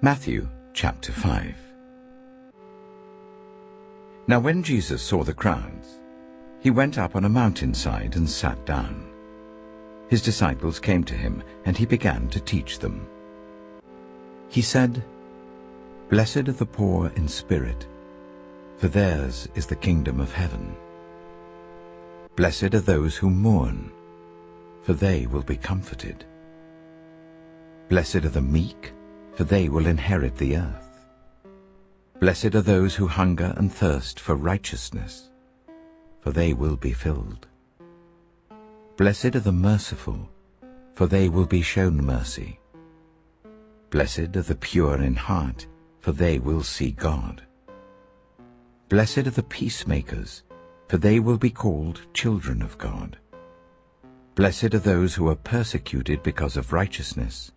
Matthew chapter 5. Now when Jesus saw the crowds, he went up on a mountainside and sat down. His disciples came to him, and he began to teach them. He said, "Blessed are the poor in spirit, for theirs is the kingdom of heaven. Blessed are those who mourn, for they will be comforted. Blessed are the meek, for they will inherit the earth. Blessed are those who hunger and thirst for righteousness, for they will be filled. Blessed are the merciful, for they will be shown mercy. Blessed are the pure in heart, for they will see God. Blessed are the peacemakers, for they will be called children of God. Blessed are those who are persecuted because of righteousness,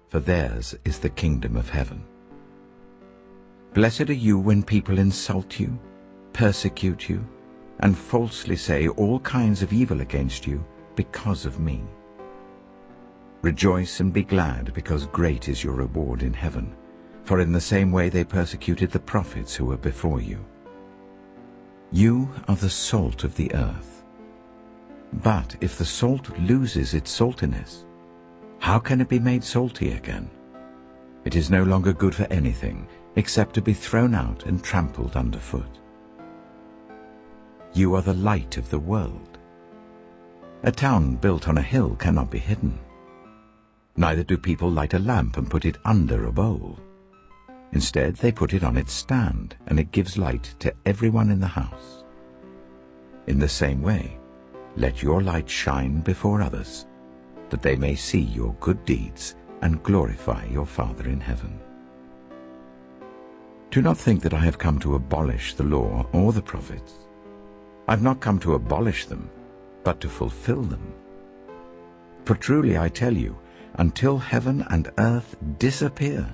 for theirs is the kingdom of heaven. Blessed are you when people insult you, persecute you, and falsely say all kinds of evil against you because of me. Rejoice and be glad, because great is your reward in heaven, for in the same way they persecuted the prophets who were before you. You are the salt of the earth. But if the salt loses its saltiness, how can it be made salty again? It is no longer good for anything except to be thrown out and trampled underfoot. You are the light of the world. A town built on a hill cannot be hidden. Neither do people light a lamp and put it under a bowl. Instead, they put it on its stand, and it gives light to everyone in the house. In the same way, let your light shine before others, that they may see your good deeds and glorify your Father in heaven. Do not think that I have come to abolish the law or the prophets. I've not come to abolish them, but to fulfill them. For truly I tell you, until heaven and earth disappear,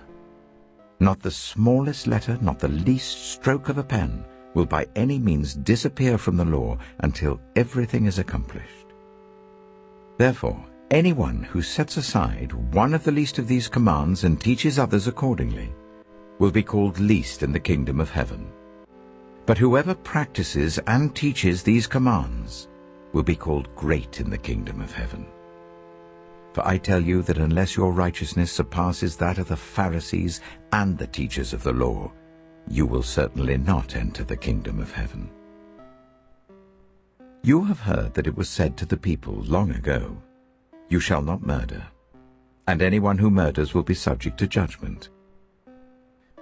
not the smallest letter, not the least stroke of a pen, will by any means disappear from the law until everything is accomplished. Therefore, anyone who sets aside one of the least of these commands and teaches others accordingly will be called least in the kingdom of heaven. But whoever practices and teaches these commands will be called great in the kingdom of heaven. For I tell you that unless your righteousness surpasses that of the Pharisees and the teachers of the law, you will certainly not enter the kingdom of heaven. You have heard that it was said to the people long ago, "You shall not murder, and anyone who murders will be subject to judgment."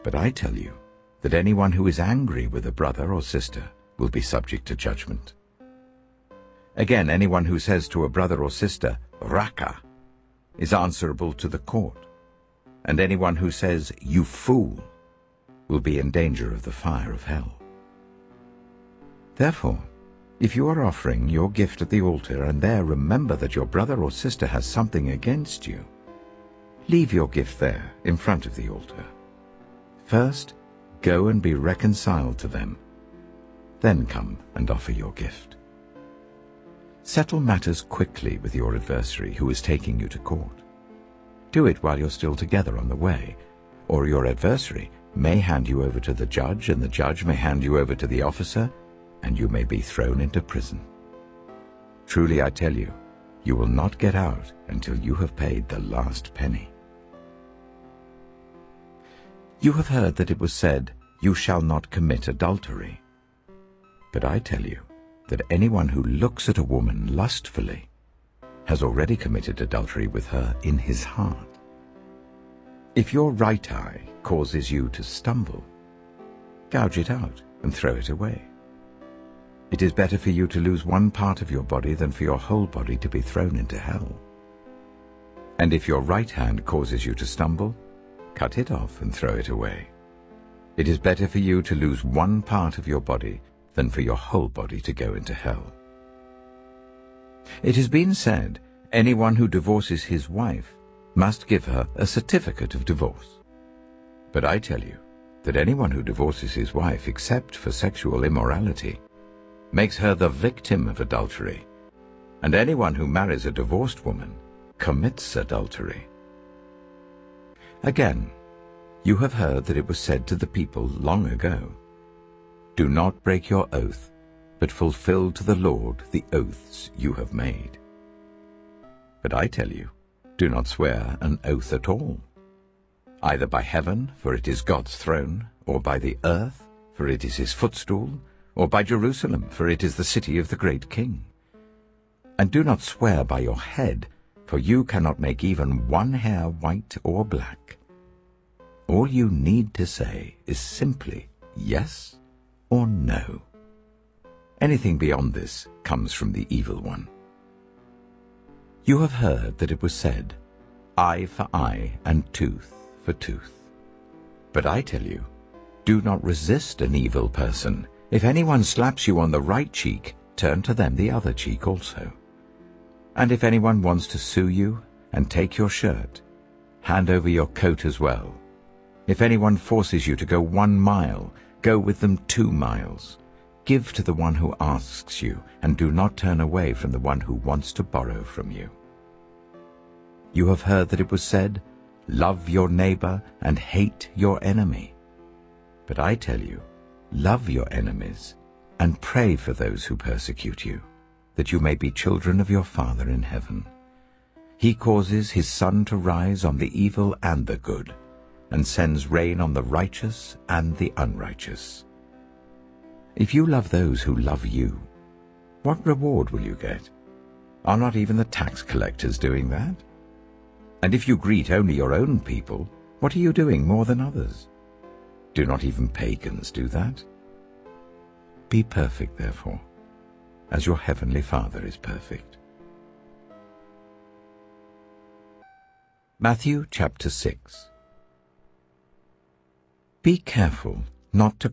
But I tell you that anyone who is angry with a brother or sister will be subject to judgment. Again, anyone who says to a brother or sister, "Raka," is answerable to the court, and anyone who says, "You fool," will be in danger of the fire of hell. Therefore, if you are offering your gift at the altar and there remember that your brother or sister has something against you, leave your gift there in front of the altar. First, go and be reconciled to them. Then come and offer your gift. Settle matters quickly with your adversary who is taking you to court. Do it while you're still together on the way, or your adversary may hand you over to the judge, and the judge may hand you over to the officer, and you may be thrown into prison. Truly I tell you, you will not get out until you have paid the last penny. You have heard that it was said, "You shall not commit adultery." But I tell you that anyone who looks at a woman lustfully has already committed adultery with her in his heart. If your right eye causes you to stumble, gouge it out and throw it away. It is better for you to lose one part of your body than for your whole body to be thrown into hell. And if your right hand causes you to stumble, cut it off and throw it away. It is better for you to lose one part of your body than for your whole body to go into hell. It has been said, anyone who divorces his wife must give her a certificate of divorce. But I tell you that anyone who divorces his wife except for sexual immorality makes her the victim of adultery, and anyone who marries a divorced woman commits adultery. Again, You have heard that it was said to the people long ago, "Do not break your oath, but fulfill to the Lord the oaths you have made." But I tell you, do not swear an oath at all, either by heaven, for it is God's throne, or by the earth, for it is his footstool, or by Jerusalem, for it is the city of the great King. And do not swear by your head, for you cannot make even one hair white or black. All you need to say is simply yes or no. Anything beyond this comes from the evil one. You have heard that it was said, "Eye for eye and tooth for tooth." But I tell you, do not resist an evil person. If anyone slaps you on the right cheek, turn to them the other cheek also. And if anyone wants to sue you and take your shirt, hand over your coat as well. If anyone forces you to go 1 mile, go with them 2 miles. Give to the one who asks you, and do not turn away from the one who wants to borrow from you. You have heard that it was said, "Love your neighbor and hate your enemy." But I tell you, love your enemies and pray for those who persecute you, that you may be children of your Father in heaven. He causes his sun to rise on the evil and the good, and sends rain on the righteous and the unrighteous. If you love those who love you, what reward will you get? Are not even the tax collectors doing that? And if you greet only your own people, what are you doing more than others? Do not even pagans do that? Be perfect, therefore, as your heavenly Father is perfect. Matthew chapter 6. Be careful not to